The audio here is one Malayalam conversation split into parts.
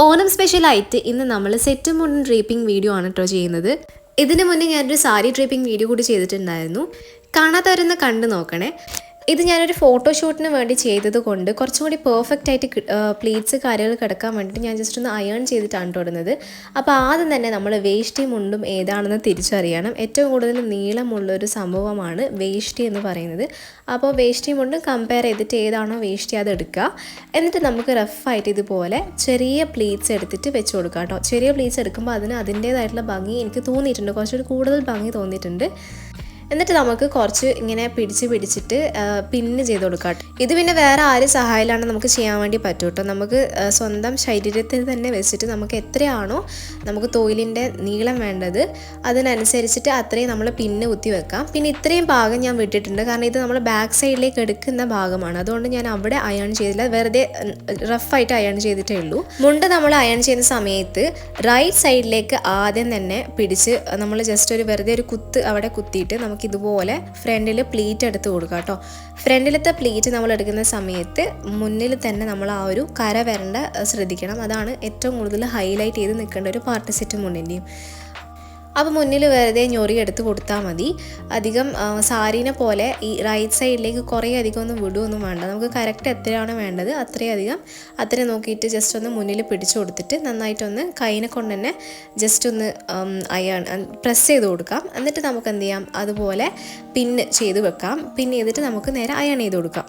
ഓണം സ്പെഷ്യലായിട്ട് ഇന്ന് നമ്മൾ സെറ്റും മുണ്ടും ഡ്രേപ്പിംഗ് വീഡിയോ ആണ് കേട്ടോ ചെയ്യുന്നത്. ഇതിന് മുന്നേ ഞാനൊരു സാരി ഡ്രേപ്പിംഗ് വീഡിയോ കൂടി ചെയ്തിട്ടുണ്ടായിരുന്നു. കാണാത്തവരൊന്ന് കണ്ടു നോക്കണേ. ഇത് ഞാനൊരു ഫോട്ടോഷൂട്ടിന് വേണ്ടി ചെയ്തത് കൊണ്ട് കുറച്ചും കൂടി പെർഫെക്റ്റ് ആയിട്ട് പ്ലീറ്റ്സ് കാര്യങ്ങൾ കിടക്കാൻ വേണ്ടിയിട്ട് ഞാൻ ജസ്റ്റ് ഒന്ന് അയൺ ചെയ്തിട്ടാണ് തുടങ്ങുന്നത്. അപ്പോൾ ആദ്യം തന്നെ നമ്മൾ വേഷ്ടി മുണ്ടും ഏതാണെന്ന് തിരിച്ചറിയണം. ഏറ്റവും കൂടുതൽ നീളമുള്ളൊരു സംഭവമാണ് വേഷ്ടി എന്ന് പറയുന്നത്. അപ്പോൾ വേഷ്ടി മുണ്ടും കമ്പയർ ചെയ്തിട്ട് ഏതാണോ വേഷ്ടി അത് എടുക്കുക. എന്നിട്ട് നമുക്ക് റഫായിട്ട് ഇതുപോലെ ചെറിയ പ്ലീറ്റ്സ് എടുത്തിട്ട് വെച്ച് കൊടുക്കുക കേട്ടോ. ചെറിയ പ്ലീറ്റ്സ് എടുക്കുമ്പോൾ അതിൻ്റേതായിട്ടുള്ള ഭംഗി എനിക്ക് തോന്നിയിട്ടുണ്ട്, കുറച്ചുകൂടി കൂടുതൽ ഭംഗി തോന്നിയിട്ടുണ്ട്. എന്നിട്ട് നമുക്ക് കുറച്ച് ഇങ്ങനെ പിടിച്ചിട്ട് പിന്ന് ചെയ്ത് കൊടുക്കാം. ഇത് പിന്നെ വേറെ ആരും സഹായമില്ലാണ്ട് നമുക്ക് ചെയ്യാൻ വേണ്ടി പറ്റും കേട്ടോ. നമുക്ക് സ്വന്തം ശരീരത്തിൽ തന്നെ വെച്ചിട്ട് നമുക്ക് എത്രയാണോ നമുക്ക് തൊഴിലിൻ്റെ നീളം വേണ്ടത് അതിനനുസരിച്ചിട്ട് അത്രയും നമ്മൾ പിന്ന് കുത്തി വെക്കാം. പിന്നെ ഇത്രയും ഭാഗം ഞാൻ വിട്ടിട്ടുണ്ട്, കാരണം ഇത് നമ്മൾ ബാക്ക് സൈഡിലേക്ക് എടുക്കുന്ന ഭാഗമാണ്. അതുകൊണ്ട് ഞാൻ അവിടെ അയൺ ചെയ്തില്ല, വെറുതെ റഫായിട്ട് അയൺ ചെയ്തിട്ടേ ഉള്ളൂ. മുണ്ട് നമ്മൾ അയൺ ചെയ്യുന്ന സമയത്ത് റൈറ്റ് സൈഡിലേക്ക് ആദ്യം തന്നെ പിടിച്ച് നമ്മൾ ജസ്റ്റ് വെറുതെ ഒരു കുത്ത് അവിടെ കുത്തിയിട്ട് നമുക്ക് ഇതുപോലെ ഫ്രണ്ടിൽ പ്ലീറ്റ് എടുത്ത് കൊടുക്കുക കേട്ടോ. ഫ്രണ്ടിലത്തെ പ്ലീറ്റ് നമ്മൾ എടുക്കുന്ന സമയത്ത് മുന്നിൽ തന്നെ നമ്മൾ ആ ഒരു കര വരേണ്ട ശ്രദ്ധിക്കണം. അതാണ് ഏറ്റവും കൂടുതൽ ഹൈലൈറ്റ് ചെയ്ത് നിൽക്കേണ്ട ഒരു പാർട്ട് സെറ്റ് മുണ്ടിൻ്റെയും. അപ്പോൾ മുന്നിൽ വെറുതെ ഞൊറി എടുത്ത് കൊടുത്താൽ മതി. അധികം സാരീനെ പോലെ ഈ റൈറ്റ് സൈഡിലേക്ക് കുറേ അധികം ഒന്നും വിടുകയൊന്നും വേണ്ട. നമുക്ക് കറക്റ്റ് എത്രയാണ് വേണ്ടത് അത്രയും നോക്കിയിട്ട് ജസ്റ്റ് ഒന്ന് മുന്നിൽ പിടിച്ചു കൊടുത്തിട്ട് നന്നായിട്ടൊന്ന് കൈനെ കൊണ്ട് തന്നെ ജസ്റ്റ് ഒന്ന് പ്രസ് ചെയ്ത് കൊടുക്കാം. എന്നിട്ട് നമുക്ക് എന്ത് ചെയ്യാം, അതുപോലെ പിന്ന് ചെയ്ത് വെക്കാം. പിന്ന് ചെയ്തിട്ട് നമുക്ക് നേരെ അയൺ ചെയ്ത് കൊടുക്കാം.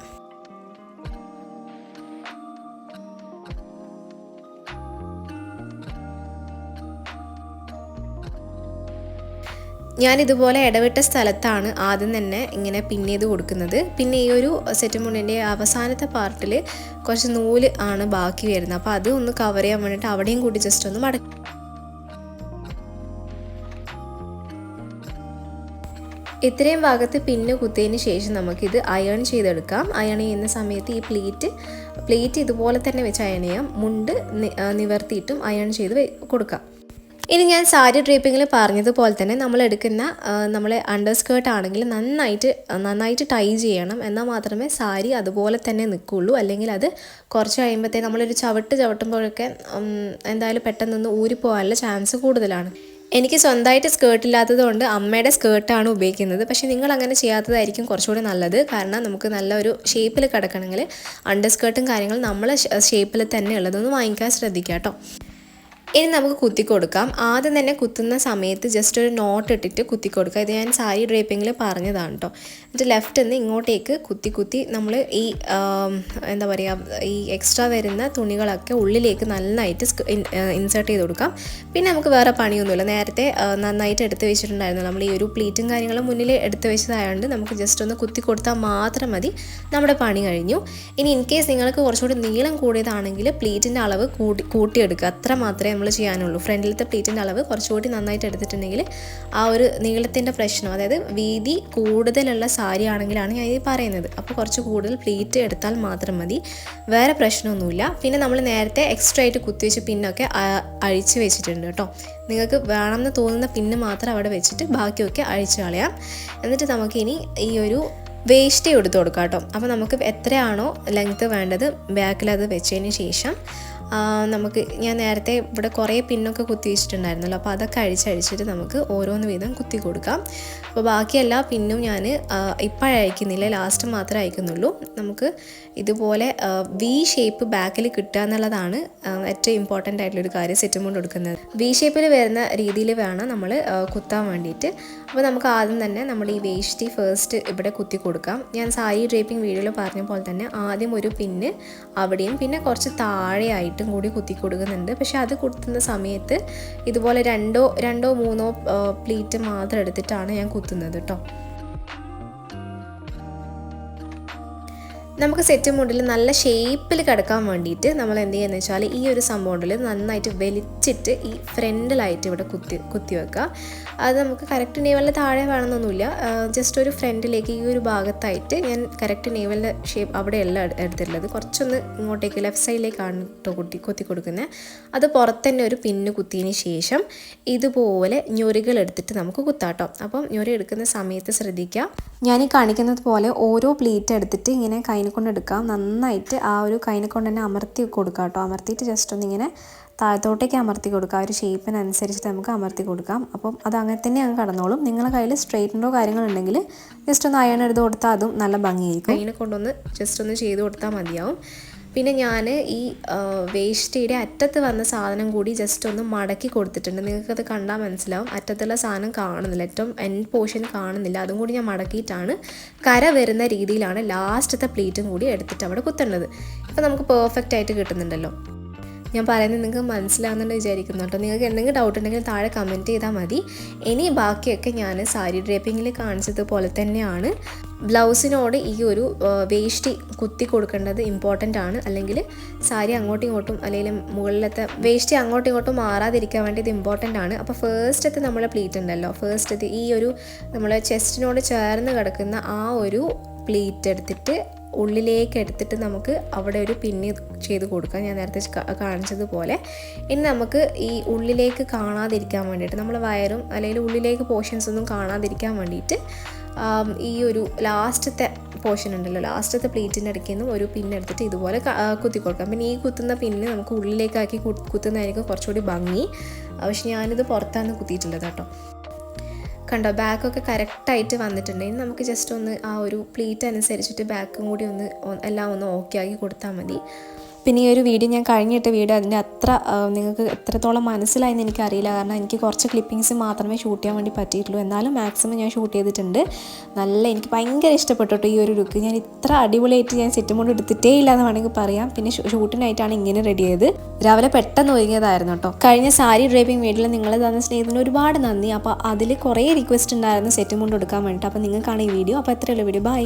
ഞാനിതുപോലെ ഇടവിട്ട സ്ഥലത്താണ് ആദ്യം തന്നെ ഇങ്ങനെ പിൻ ചെയ്ത് കൊടുക്കുന്നത്. പിന്നെ ഈ ഒരു സെറ്റ് മുണ്ടിൻ്റെ അവസാനത്തെ പാർട്ടിൽ കുറച്ച് നൂല് ആണ് ബാക്കി വരുന്നത്. അപ്പോൾ അത് ഒന്ന് കവർ ചെയ്യാൻ വേണ്ടിയിട്ട് അവിടെയും കൂടി ജസ്റ്റ് ഒന്ന് മടക്കി. ഇത്രയും ഭാഗത്ത് പിന്ന് കുത്തിയതിന് ശേഷം നമുക്കിത് അയൺ ചെയ്തെടുക്കാം. അയൺ ചെയ്യുന്ന സമയത്ത് ഈ പ്ലേറ്റ് ഇതുപോലെ തന്നെ വെച്ച് അയൺ ചെയ്യാം. മുണ്ട് നിവർത്തിയിട്ടും അയൺ ചെയ്ത് കൊടുക്കാം. ഇനി ഞാൻ സാരി ഡ്രേപ്പിങ്ങിൽ പറഞ്ഞതുപോലെ തന്നെ നമ്മൾ എടുക്കുന്ന നമ്മളെ അണ്ടർ സ്കേർട്ട് ആണെങ്കിൽ നന്നായിട്ട് ടൈ ചെയ്യണം. എന്നാൽ മാത്രമേ സാരി അതുപോലെ തന്നെ നിൽക്കുള്ളൂ. അല്ലെങ്കിൽ അത് കുറച്ച് കഴിയുമ്പോഴത്തേക്ക് നമ്മളൊരു ചവിട്ടുമ്പോഴൊക്കെ എന്തായാലും പെട്ടെന്നൊന്ന് ഊരിപ്പോകാനുള്ള ചാൻസ് കൂടുതലാണ്. എനിക്ക് സ്വന്തമായിട്ട് സ്കേർട്ട് ഇല്ലാത്തത് കൊണ്ട് അമ്മയുടെ സ്കേർട്ടാണ് ഉപയോഗിക്കുന്നത്. പക്ഷേ നിങ്ങൾ അങ്ങനെ ചെയ്യാത്തതായിരിക്കും കുറച്ചുകൂടി നല്ലത്. കാരണം നമുക്ക് നല്ല ഒരു ഷേപ്പിൽ കിടക്കണമെങ്കിൽ അണ്ടർ സ്കേർട്ടും കാര്യങ്ങളും നമ്മളെ ഷേപ്പിൽ തന്നെ ഉള്ളതൊന്ന് വാങ്ങിക്കാൻ ശ്രദ്ധിക്കുക കേട്ടോ. ഇനി നമുക്ക് കുത്തി കൊടുക്കാം. ആദ്യം തന്നെ കുത്തുന്ന സമയത്ത് ജസ്റ്റ് ഒരു നോട്ട് ഇട്ടിട്ട് കുത്തി കൊടുക്കുക. ഇത് ഞാൻ സാരി ഡ്രേപ്പിങ്ങിൽ പറഞ്ഞതാണ് കേട്ടോ. എന്നിട്ട് ലെഫ്റ്റ് നിന്ന് ഇങ്ങോട്ടേക്ക് കുത്തി നമ്മൾ ഈ എന്താ പറയുക, ഈ എക്സ്ട്രാ വരുന്ന തുണികളൊക്കെ ഉള്ളിലേക്ക് നന്നായിട്ട് ഇൻസേർട്ട് ചെയ്ത് കൊടുക്കാം. പിന്നെ നമുക്ക് വേറെ പണിയൊന്നുമില്ല. നേരത്തെ നന്നായിട്ട് എടുത്ത് വെച്ചിട്ടുണ്ടായിരുന്നു. നമ്മൾ ഈ ഒരു പ്ലീറ്റും കാര്യങ്ങളും മുന്നിൽ എടുത്ത് വെച്ചതായതുകൊണ്ട് നമുക്ക് ജസ്റ്റ് ഒന്ന് കുത്തി കൊടുത്താൽ മാത്രം മതി, നമ്മുടെ പണി കഴിഞ്ഞു. ഇനി ഇൻ കേസ് നിങ്ങൾക്ക് കുറച്ചുകൂടി നീളം കൂടിയതാണെങ്കിൽ പ്ലീറ്റിൻ്റെ അളവ് കൂട്ടിയെടുക്കുക. അത്ര മാത്രമേ നമ്മൾ ചെയ്യാനുള്ളൂ. ഫ്രണ്ടിലത്തെ പ്ലീറ്റിൻ്റെ അളവ് കുറച്ചുകൂടി നന്നായിട്ട് എടുത്തിട്ടുണ്ടെങ്കിൽ ആ ഒരു നീളത്തിൻ്റെ പ്രശ്നം, അതായത് വീതി കൂടുതലുള്ള സാരി ആണെങ്കിലാണ് ഞാൻ ഇത് പറയുന്നത്. അപ്പോൾ കുറച്ച് കൂടുതൽ പ്ലീറ്റ് എടുത്താൽ മാത്രം മതി, വേറെ പ്രശ്നമൊന്നുമില്ല. പിന്നെ നമ്മൾ നേരത്തെ എക്സ്ട്രാ ആയിട്ട് കുത്തിവെച്ച് പിന്നൊക്കെ അഴിച്ച് വെച്ചിട്ടുണ്ട് കേട്ടോ. നിങ്ങൾക്ക് വേണമെന്ന് തോന്നുന്ന പിന്ന് മാത്രം അവിടെ വെച്ചിട്ട് ബാക്കിയൊക്കെ അഴിച്ച് കളയാം. എന്നിട്ട് നമുക്കിനി ഈ ഒരു വേസ്റ്റ് എടുത്ത് കൊടുക്കാം കേട്ടോ. അപ്പോൾ നമുക്ക് എത്രയാണോ ലെങ്ത്ത് വേണ്ടത് ബാക്കിലത് വെച്ചതിന് ശേഷം ഞാൻ നേരത്തെ ഇവിടെ കുറേ പിന്നൊക്കെ കുത്തി വെച്ചിട്ടുണ്ടായിരുന്നല്ലോ. അപ്പോൾ അതൊക്കെ അഴിച്ചിട്ട് നമുക്ക് ഓരോന്ന് വീതം കുത്തി കൊടുക്കാം. അപ്പോൾ ബാക്കി എല്ലാ പിന്നും ഞാൻ ഇപ്പോഴയക്കുന്നില്ല, ലാസ്റ്റ് മാത്രമേ അയക്കുന്നുള്ളൂ. നമുക്ക് ഇതുപോലെ വി ഷേപ്പ് ബാക്കിൽ കിട്ടുക എന്നുള്ളതാണ് ഏറ്റവും ഇമ്പോർട്ടൻ്റ് ആയിട്ടുള്ളൊരു കാര്യം സെറ്റും കൊണ്ട് കൊടുക്കുന്നത്. വി ഷേപ്പിൽ വരുന്ന രീതിയിൽ വേണം നമ്മൾ കുത്താൻ വേണ്ടിയിട്ട്. അപ്പോൾ നമുക്ക് ആദ്യം തന്നെ നമ്മുടെ ഈ വേഷ്ടി ഫസ്റ്റ് ഇവിടെ കുത്തി കൊടുക്കാം. ഞാൻ സാരി ഡ്രേപ്പിംഗ് വീഡിയോയിൽ പറഞ്ഞ പോലെ തന്നെ ആദ്യം ഒരു പിന്ന് അവിടെയും പിന്നെ കുറച്ച് താഴെയായിട്ടും കൂടി കുത്തി കൊടുക്കുന്നുണ്ട്. പക്ഷെ അത് കുത്തുന്ന സമയത്ത് ഇതുപോലെ രണ്ടോ മൂന്നോ പ്ലീറ്റ് മാത്രം എടുത്തിട്ടാണ് ഞാൻ കുത്തുന്നത് കേട്ടോ. നമുക്ക് സെറ്റ് മുണ്ടിൽ നല്ല ഷേപ്പിൽ കിടക്കാൻ വേണ്ടിയിട്ട് നമ്മൾ എന്ത് ചെയ്യുകയെന്ന് വെച്ചാൽ ഈ ഒരു സംഭവത്തിൽ നന്നായിട്ട് വലിച്ചിട്ട് ഈ ഫ്രണ്ടിലായിട്ട് ഇവിടെ കുത്തി വെക്കുക. അത് നമുക്ക് കറക്റ്റ് നേവലിൻ്റെ താഴെ വേണമെന്നൊന്നുമില്ല, ജസ്റ്റ് ഒരു ഫ്രണ്ടിലേക്ക് ഈ ഒരു ഭാഗത്തായിട്ട് ഞാൻ കറക്റ്റ് നേവലിൻ്റെ ഷേപ്പ് അവിടെയല്ല എടുത്തിട്ടുള്ളത്, കുറച്ചൊന്ന് ഇങ്ങോട്ടേക്ക് ലെഫ്റ്റ് സൈഡിലേക്കാണ് കേട്ടോ കുത്തി കൊടുക്കുന്നത്. അത് പുറത്ത് തന്നെ ഒരു പിന്ന് കുത്തിയതിന് ശേഷം ഇതുപോലെ ഞൊറികൾ എടുത്തിട്ട് നമുക്ക് കുത്താട്ടോ. അപ്പം ഞൊറി എടുക്കുന്ന സമയത്ത് ശ്രദ്ധിക്കുക, ഞാൻ ഈ കാണിക്കുന്നത് പോലെ ഓരോ പ്ലീറ്റ് എടുത്തിട്ട് ഇങ്ങനെ കൈ കൈനെ കൊണ്ട് എടുക്കാം. നന്നായിട്ട് ആ ഒരു കൈനെ കൊണ്ട് തന്നെ അമർത്തി കൊടുക്കാം കേട്ടോ. അമർത്തിയിട്ട് ജസ്റ്റ് ഒന്നിങ്ങനെ താഴത്തോട്ടേക്ക് അമർത്തി കൊടുക്കുക. ആ ഒരു ഷേപ്പിനനുസരിച്ചിട്ട് നമുക്ക് അമർത്തി കൊടുക്കാം. അപ്പം അത് അങ്ങനെ തന്നെ അങ്ങ് കടന്നോളും. നിങ്ങളുടെ കയ്യിൽ സ്ട്രെയിറ്റനോ കാര്യങ്ങളുണ്ടെങ്കിൽ ജസ്റ്റ് ഒന്ന് അയൺ എടുത്ത് കൊടുത്താൽ അതും നല്ല ഭംഗിയായിരിക്കും. കൈനെ കൊണ്ടൊന്ന് ജസ്റ്റ് ഒന്ന് ചെയ്ത് കൊടുത്താൽ മതിയാവും. പിന്നെ ഞാൻ ഈ വേഷ്ടിയുടെ അറ്റത്ത് വന്ന സാധനം കൂടി ജസ്റ്റ് ഒന്ന് മടക്കി കൊടുത്തിട്ടുണ്ട്. നിങ്ങൾക്കത് കണ്ടാൽ മനസ്സിലാവും. അറ്റത്തുള്ള സാധനം കാണുന്നില്ല, ഏറ്റവും എൻഡ് പോർഷൻ കാണുന്നില്ല. അതും കൂടി ഞാൻ മടക്കിയിട്ടാണ് കര വരുന്ന രീതിയിലാണ് ലാസ്റ്റത്തെ പ്ലീറ്റും കൂടി എടുത്തിട്ട് അവിടെ കുത്തേണ്ടത്. അപ്പോൾ നമുക്ക് പെർഫെക്റ്റ് ആയിട്ട് കിട്ടുന്നുണ്ടല്ലോ. ഞാൻ പറയുന്നത് നിങ്ങൾക്ക് മനസ്സിലാവുന്നുണ്ട് വിചാരിക്കുന്നു കേട്ടോ. നിങ്ങൾക്ക് എന്തെങ്കിലും ഡൗട്ട് ഉണ്ടെങ്കിൽ താഴെ കമൻറ്റ് ചെയ്താൽ മതി. ഇനി ബാക്കിയൊക്കെ ഞാൻ സാരി ഡ്രേപ്പിങ്ങിൽ കാണിച്ചതുപോലെ തന്നെയാണ്. ബ്ലൗസിനോട് ഈ ഒരു വേഷ്ടി കുത്തി കൊടുക്കേണ്ടത് ഇമ്പോർട്ടൻ്റ് ആണ്. അല്ലെങ്കിൽ സാരി അങ്ങോട്ടും ഇങ്ങോട്ടും അല്ലെങ്കിൽ മുകളിലത്തെ വേഷ്ടി അങ്ങോട്ടും ഇങ്ങോട്ടും മാറാതിരിക്കാൻ വേണ്ടി ഇത് ഇമ്പോർട്ടൻ്റ് ആണ്. അപ്പോൾ ഫസ്റ്റത്തെ നമ്മളെ പ്ലീറ്റ് ഉണ്ടല്ലോ, ഫസ്റ്റത്തെ ഈ ഒരു നമ്മളെ ചെസ്റ്റിനോട് ചേർന്ന് കിടക്കുന്ന ആ ഒരു പ്ലീറ്റ് എടുത്തിട്ട് ഉള്ളിലേക്ക് എടുത്തിട്ട് നമുക്ക് അവിടെ ഒരു പിന്നി ചെയ്ത് കൊടുക്കാം, ഞാൻ നേരത്തെ കാണിച്ചതുപോലെ. ഇനി നമുക്ക് ഈ ഉള്ളിലേക്ക് കാണാതിരിക്കാൻ വേണ്ടിയിട്ട്, നമ്മൾ വയറും അല്ലെങ്കിൽ ഉള്ളിലേക്ക് പോർഷൻസ് ഒന്നും കാണാതിരിക്കാൻ വേണ്ടിയിട്ട് ഈ ഒരു ലാസ്റ്റത്തെ പോർഷൻ ഉണ്ടല്ലോ, ലാസ്റ്റത്തെ പ്ലീറ്റിൻ്റെ ഇടയ്ക്ക് നിന്നും ഒരു പിന്നെടുത്തിട്ട് ഇതുപോലെ കുത്തി കൊടുക്കാം. പിന്നെ ഈ കുത്തുന്ന പിന്ന് നമുക്ക് ഉള്ളിലേക്കാക്കി കുത്തുന്നതായിരിക്കും കുറച്ചുകൂടി ഭംഗി. പക്ഷെ ഞാനിത് പുറത്താണ് കുത്തിയിട്ടുള്ളത് കേട്ടോ. കണ്ടോ, ബാക്കൊക്കെ കറക്റ്റായിട്ട് വന്നിട്ടുണ്ടെങ്കിൽ നമുക്ക് ജസ്റ്റ് ഒന്ന് ആ ഒരു പ്ലീറ്റ് അനുസരിച്ചിട്ട് ബാക്കും കൂടി ഒന്ന് എല്ലാം ഒന്ന് ഓക്കെ ആക്കി കൊടുത്താൽ മതി. പിന്നെ ഈ ഒരു വീഡിയോ ഞാൻ കഴിഞ്ഞിട്ട വീഡിയോ അതിൻ്റെ അത്ര നിങ്ങൾക്ക് എത്രത്തോളം മനസ്സിലായെന്ന് എനിക്കറിയില്ല. കാരണം എനിക്ക് കുറച്ച് ക്ലിപ്പിങ്സ് മാത്രമേ ഷൂട്ട് ചെയ്യാൻ വേണ്ടി പറ്റിയിട്ടുള്ളൂ. എന്നാലും മാക്സിമം ഞാൻ ഷൂട്ട് ചെയ്തിട്ടുണ്ട്. എനിക്ക് ഭയങ്കര ഇഷ്ടപ്പെട്ടു ഈ ഒരു ലുക്ക്. ഞാൻ ഇത്ര അടിപൊളിയായിട്ട് ഞാൻ സെറ്റും കൊണ്ട് എടുത്തിട്ടേ ഇല്ല എന്ന് വേണമെങ്കിൽ പറയാം. പിന്നെ ഷൂട്ടിനായിട്ടാണ് ഇങ്ങനെ റെഡി ചെയ്ത് രാവിലെ പെട്ടെന്ന് ഒരുങ്ങിയതായിരുന്നു കേട്ടോ. കഴിഞ്ഞ സാരി ഡ്രൈപ്പിംഗ് വീഡിയോയിൽ നിങ്ങൾ തന്ന സ്നേഹത്തിന് ഒരുപാട് നന്ദി. അപ്പോൾ അതിൽ കുറേ റിക്വസ്റ്റ് ഉണ്ടായിരുന്നു സെറ്റും കൊണ്ട് എടുക്കാൻ വേണ്ടിയിട്ട്. അപ്പോൾ നിങ്ങൾക്കാണ് ഈ വീഡിയോ. അപ്പോൾ എത്രയുള്ള വീഡിയോ. ബൈ.